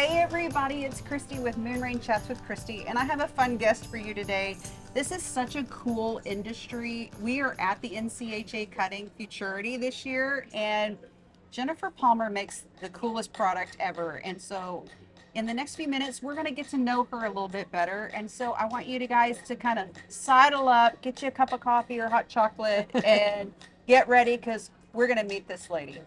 Hey everybody, it's Christy with Moonrain Chats with Christy, and I have a fun guest for you today. This is such a cool industry. We are at the NCHA cutting Futurity this year, and Jennifer Palmer makes the coolest product ever. And so in the next few minutes, we're going to get to know her a little bit better. And so I want you guys to kind of sidle up, get you a cup of coffee or hot chocolate, and get ready because we're going to meet this lady.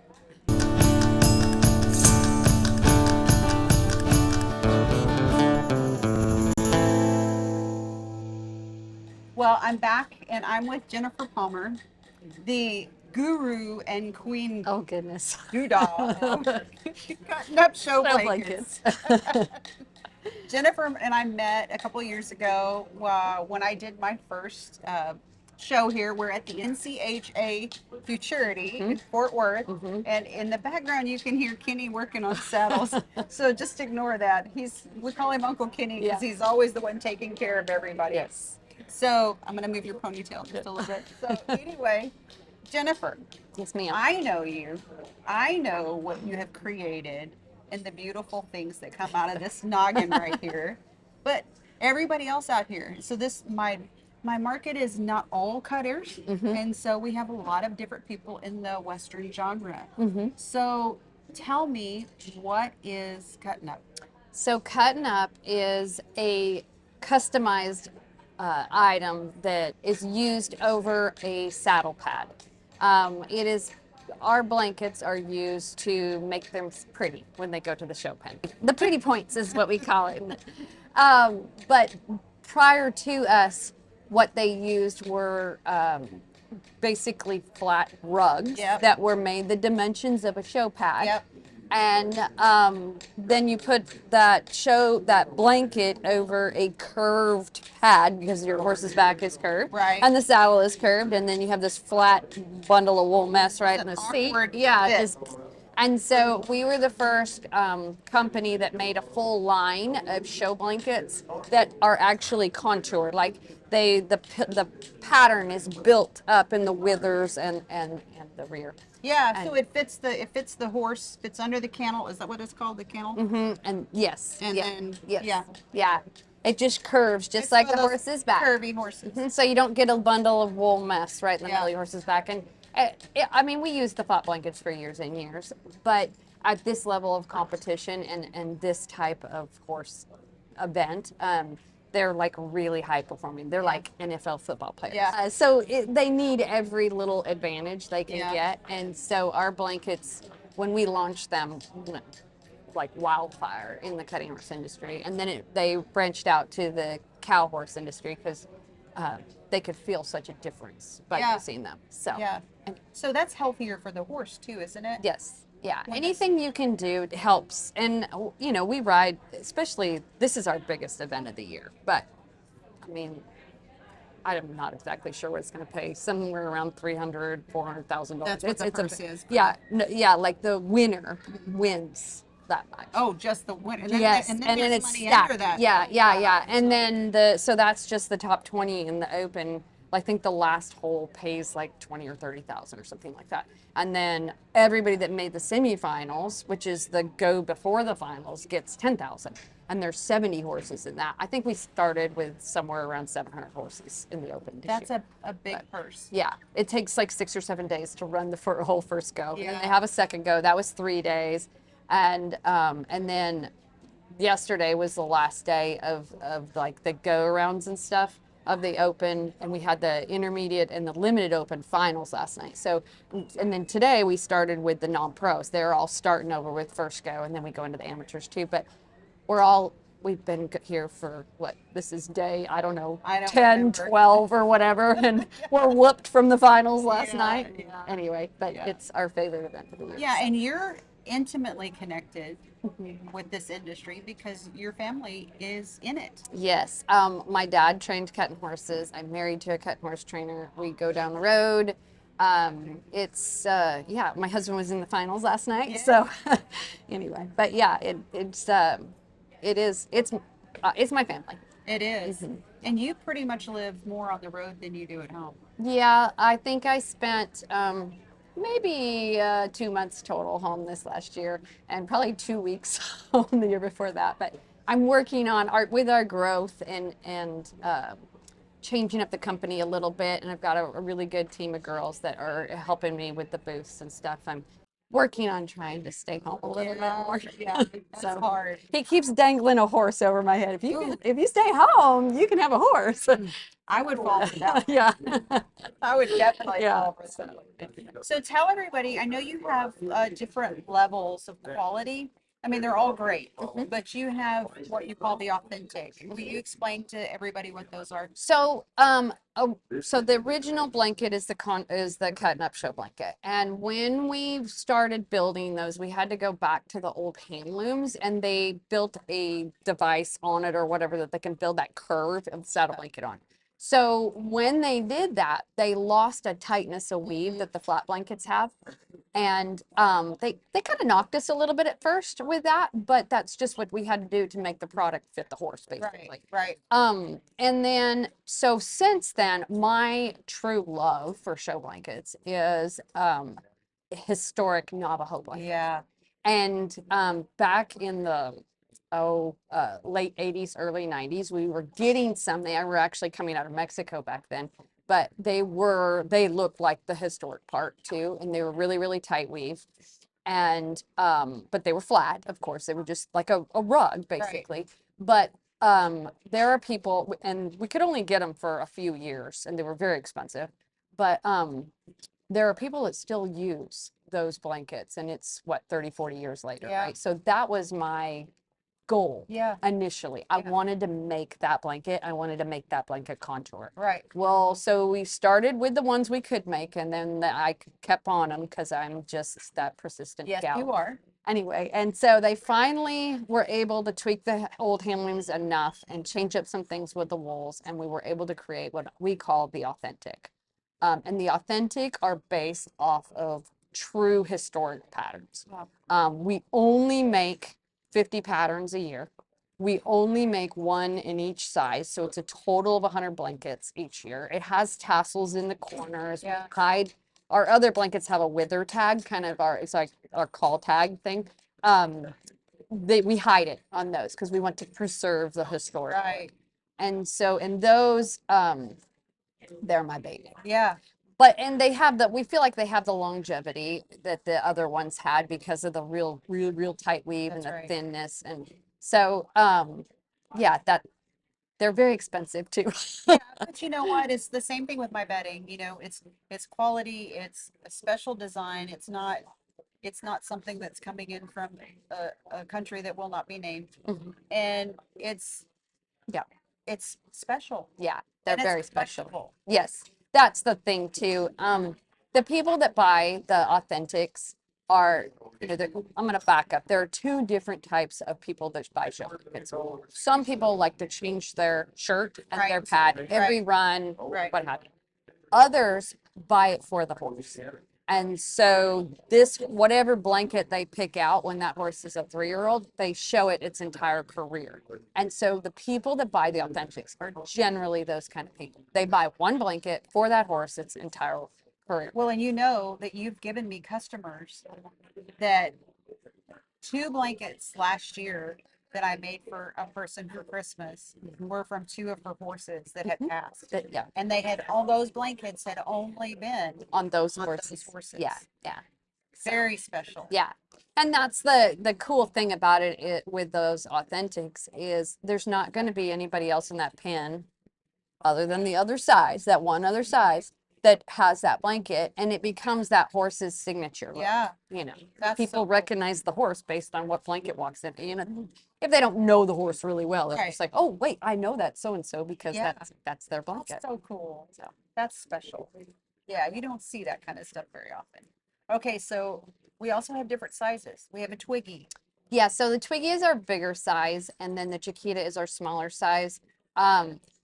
Well, I'm back and I'm with Jennifer Palmer, the guru and queen. Oh, goodness. Doodle. CuttinUp Show Blankets. Jennifer and I met a couple years ago when I did my first show here. We're at the NCHA Futurity in Fort Worth. And in the background, you can hear Kenny working on saddles. So just ignore that. We call him Uncle Kenny because he's always the one taking care of everybody. Yes. So I'm going to move your ponytail just a little bit. So anyway, Jennifer. Yes, ma'am. I know you. I know what you have created and the beautiful things that come out of this noggin right here. But everybody else out here. So my market is not all cutters. And so we have a lot of different people in the Western genre. So tell me, what is CuttinUp? So CuttinUp is a customized item that is used over a saddle pad. Our blankets are used to make them pretty when they go to the show pen. The pretty points is what we call it. But prior to us, what they used were basically flat rugs that were made the dimensions of a show pad. And then you put that blanket over a curved pad because your horse's back is curved, and the saddle is curved, and then you have this flat bundle of wool mess right in the seat. And so we were the first company that made a full line of show blankets that are actually contoured, like the pattern is built up in the withers and the rear. Yeah, so it fits the horse, fits under the cantle. Is that what it's called, the cantle? And yes. And then yeah. It just curves just like the horse's back. Curvy horses. So you don't get a bundle of wool mess right in the middle of your horse's back. And I mean, we used the flat blankets for years and years, but at this level of competition and this type of horse event, they're like really high performing. They're like NFL football players. So they need every little advantage they can get. And so our blankets, when we launched them, went like wildfire in the cutting horse industry. And then they branched out to the cow horse industry because they could feel such a difference by using them. So so that's healthier for the horse too, isn't it? Yes. Yeah, anything you can do helps. And, you know, we ride, especially, this is our biggest event of the year. But, I mean, I'm not exactly sure what it's going to pay. Somewhere around $300,000, $400,000. That's what the purse is. Yeah, like the winner wins that much. Oh, just the winner. And then, yes, and then there's it's money stacked. Under that. Yeah. And then so that's just the top 20 in the open. I think the last hole pays like 20 or 30,000 or something like that. And then everybody that made the semifinals, which is the go before the finals, gets 10,000. And there's 70 horses in that. I think we started with somewhere around 700 horses in the open. That's a big purse. Yeah, it takes like 6 or 7 days to run the whole first go. And then they have a second go. That was 3 days. And then yesterday was the last day of like the go arounds and stuff of the open, and we had the intermediate and the limited open finals last night. So, and then today we started with the non-pros. They're all starting over with first go, and then we go into the amateurs too. But we've been here for this is day, I don't know, 10, 12 or whatever, and we're whooped from the finals last night. Anyway, but it's our favorite event of the year. Yeah, and you're intimately connected with this industry because your family is in it. Yes. My dad trained cutting horses. I'm married to a cutting horse trainer. We go down the road. My husband was in the finals last night. So anyway, but it's my family. It is. And you pretty much live more on the road than you do at home. Yeah, I think I spent maybe 2 months total home this last year, and probably 2 weeks home the year before that. But I'm working on our growth and changing up the company a little bit, and I've got a really good team of girls that are helping me with the booths and stuff. I'm working on trying to stay home a little bit more. Yeah, that's So hard. he keeps dangling a horse over my head. If you stay home, you can have a horse. I would fall for that. Yeah. I would definitely Yeah. fall for that. So tell everybody, I know you have different levels of quality. I mean, they're all great, but you have what you call the authentic. Will you explain to everybody what those are? So the original blanket is the CuttinUp Show blanket, and when we started building those, we had to go back to the old hand looms, and they built a device on it or whatever that they can build that curve and saddle blanket on. So when they did that, they lost a tightness of weave that the flat blankets have. And they kind of knocked us a little bit at first with that, but that's just what we had to do to make the product fit the horse, basically. Right. And then so since then, my true love for show blankets is historic Navajo blankets. Yeah. And back in the late 80s, early 90s, we were getting some. They were actually coming out of Mexico back then, but they looked like the historic part too, and they were really, really tight weave. And but they were flat, of course. They were just like a rug, basically. But there are people, and we could only get them for a few years, and they were very expensive. But there are people that still use those blankets, and it's what, 30, 40 years later, Yeah. right? So that was my goal Yeah. initially. I wanted to make that blanket. I wanted to make that blanket contour. Right. Well, so we started with the ones we could make, and then I kept on them because I'm just that persistent Yes, gal. you are. Anyway, and so they finally were able to tweak the old hand looms enough and change up some things with the wools, and we were able to create what we call the authentic. And the authentic are based off of true historic patterns. Wow. We only make 50 patterns a year. We only make one in each size, so it's a total of 100 blankets each year. It has tassels in the corners. Yeah. Hide. Our other blankets have a wither tag, it's like our call tag thing. We hide it on those because we want to preserve the historic. Right. And so in those, they're my baby. Yeah. And we feel like they have the longevity that the other ones had because of the real tight weave and the thinness. And so, yeah, they're very expensive too. Yeah, but you know what? It's the same thing with my bedding. You know, it's quality, it's a special design. It's not something that's coming in from a country that will not be named. Mhm. And Yeah. it's special. Yeah, they're And it's very special. collectible. Yes, that's the thing too. The people that buy the authentics are, I'm going to back up. There are two different types of people that buy show blankets. Some people like to change their shirt and their Right. pad every run, Right. what have you. Others buy it for the horse. And so whatever blanket they pick out when that horse is a 3-year-old, they show it its entire career. And so the people that buy the authentics are generally those kind of people. They buy one blanket for that horse its entire career. Well, and you know that you've given me customers that 2 blankets last year that I made for a person for Christmas were from 2 of her horses that had passed. Yeah, And all those blankets had only been on those on horses. those horses. Yeah. Very special. Yeah. And that's the cool thing about it with those authentics is there's not going to be anybody else in that pen other than the other size, that one other size that has that blanket, and it becomes that horse's signature look. Yeah. People That's so cool. recognize the horse based on what blanket walks in. If they don't know the horse really well, they're just like, oh wait, I know that so and so because that's their blanket. That's so cool. So that's special. Yeah, you don't see that kind of stuff very often. Okay, so we also have different sizes. We have a Twiggy. Yeah, so the Twiggy is our bigger size, and then the Chiquita is our smaller size.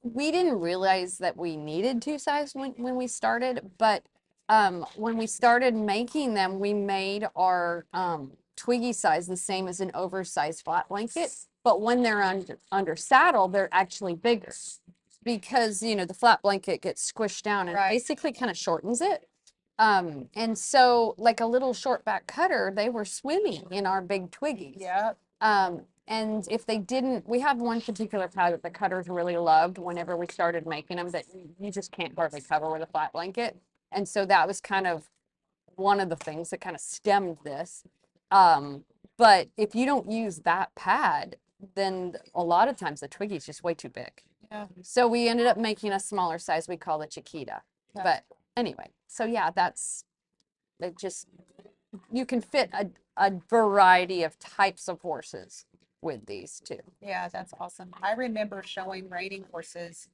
We didn't realize that we needed 2 sizes when we started, but when we started making them, we made our Twiggy size the same as an oversized flat blanket, but when they're under saddle, they're actually bigger because, the flat blanket gets squished down and basically kind of shortens it. And so like a little short back cutter, they were swimming in our big twiggies. Yeah. And if they didn't, we have one particular pad that the cutters really loved whenever we started making them that you just can't hardly cover with a flat blanket. And so that was kind of one of the things that kind of stemmed this. But if you don't use that pad, then a lot of times the twiggy is just way too big. Yeah. So we ended up making a smaller size. We call it Chiquita. Yeah. But anyway, so yeah, it just, you can fit a variety of types of horses with these too. Yeah, that's awesome. I remember showing reining horses,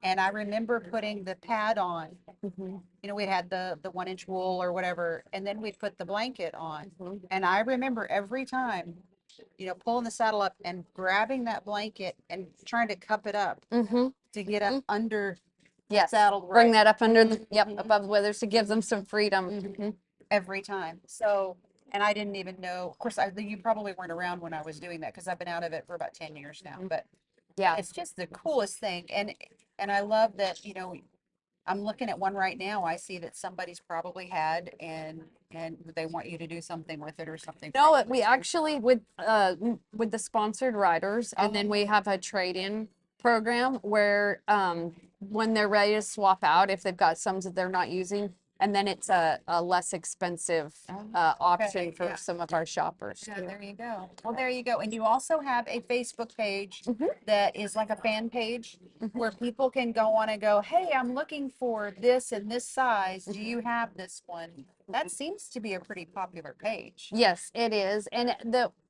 and I remember putting the pad on. Mm-hmm. You know, we had the 1 inch wool or whatever, and then we'd put the blanket on. Mm-hmm. And I remember every time, you know, pulling the saddle up and grabbing that blanket and trying to cup it up Mm-hmm. to get up under the Yes. saddle. Bring right that up under the, Mhm. above the withers to give them some freedom. Mm-hmm. Every time. So, and I didn't even know, of course, you probably weren't around when I was doing that because I've been out of it for about 10 years now, but Yeah. it's just the coolest thing. And I love that, you know, I'm looking at one right now. I see that somebody's probably had and they want you to do something with it or something. No, we actually with the sponsored riders, and then we have a trade-in program where when they're ready to swap out, if they've got some that they're not using, and then it's a less expensive option for yeah. some of our shoppers. Yeah, too. there you go. Well, there you go. And you also have a Facebook page that is like a fan page where people can go on and go, hey, I'm looking for this and this size. Do you have this one? That seems to be a pretty popular page. Yes, it is. And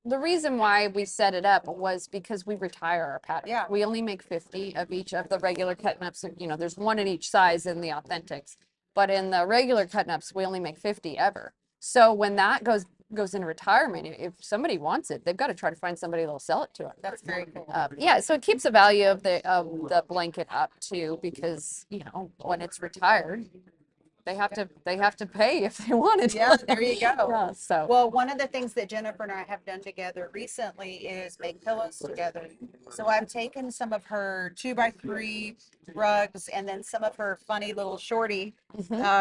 the reason why we set it up was because we retire our patterns. Yeah. We only make 50 of each of the regular cut-ups. You know, there's one in each size in the authentics. But in the regular cut-ups, we only make 50 ever. So when that goes into retirement, if somebody wants it, they've got to try to find somebody that'll sell it to them. That's very cool. Yeah, so it keeps the value of the blanket up too, because you know when it's retired, they have to pay if they want it. Yeah, there you go. Yeah, so Well, one of the things that Jennifer and I have done together recently is make pillows together. So I've taken some of her 2x3 rugs and then some of her funny little shorty.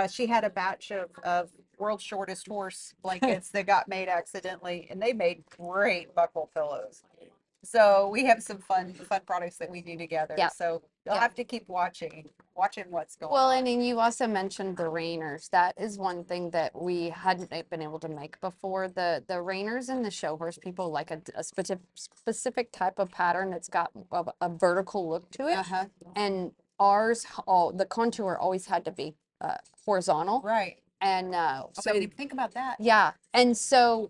She had a batch of world's shortest horse blankets that got made accidentally, and they made great buckle pillows. So we have some fun products that we do together. Yeah. So you'll Yeah. have to keep watching what's going well, on. and then you also mentioned the rainers. That is one thing that we hadn't been able to make before. The rainers and the show horse people like a specific type of pattern that's got a vertical look to it. Uh-huh. And ours, the contour always had to be horizontal. Right. And I so didn't even think about that. yeah, and so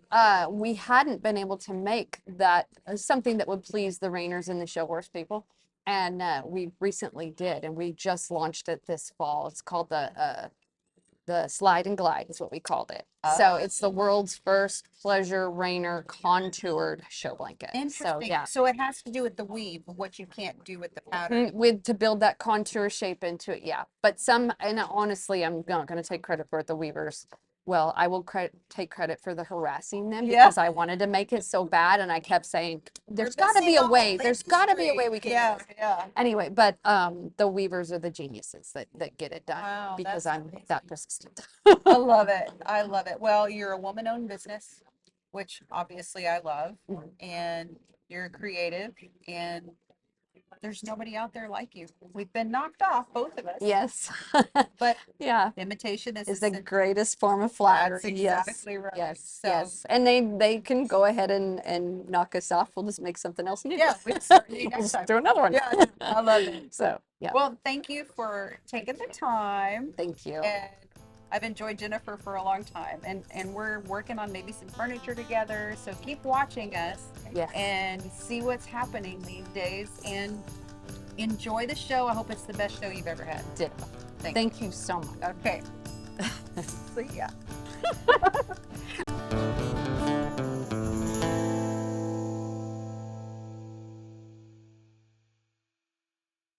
we hadn't been able to make that something that would please the rainers and the show horse people, and we recently did, and we just launched it this fall. It's called the Slide and Glide is what we called it. So it's the world's first pleasure rainer contoured show blanket. Interesting. So yeah, So it has to do with the weave, what you can't do with the pattern. with to build that contour shape into it. Yeah, but and honestly, I'm not going to take credit for it. The weavers. Well, I will take credit for the harassing them Yeah. because I wanted to make it so bad, and I kept saying, "There's We're got to be missing a all way. the There's got to be a history. way we can." Yeah, do this." yeah. Anyway, but the weavers are the geniuses that get it done Wow, because that's I'm amazing. that persistent. I love it. I love it. Well, you're a woman-owned business, which obviously I love, and you're creative, and there's nobody out there like you. We've been knocked off, both of us. Yes. But Yeah. imitation Is the the greatest form of flattery. That's Yes. exactly right. Yes. So- Yes. And they can go ahead and knock us off. We'll just make something else new. Yeah, we start you We'll next just time. do another one. Yeah, I love it. So yeah. Well, thank you for taking the time. Thank you. And I've enjoyed Jennifer for a long time, and we're working on maybe some furniture together. So keep watching us Yes. and see what's happening these days, and enjoy the show. I hope it's the best show you've ever had. Ditto. Thank Thank you so much. Okay. See ya.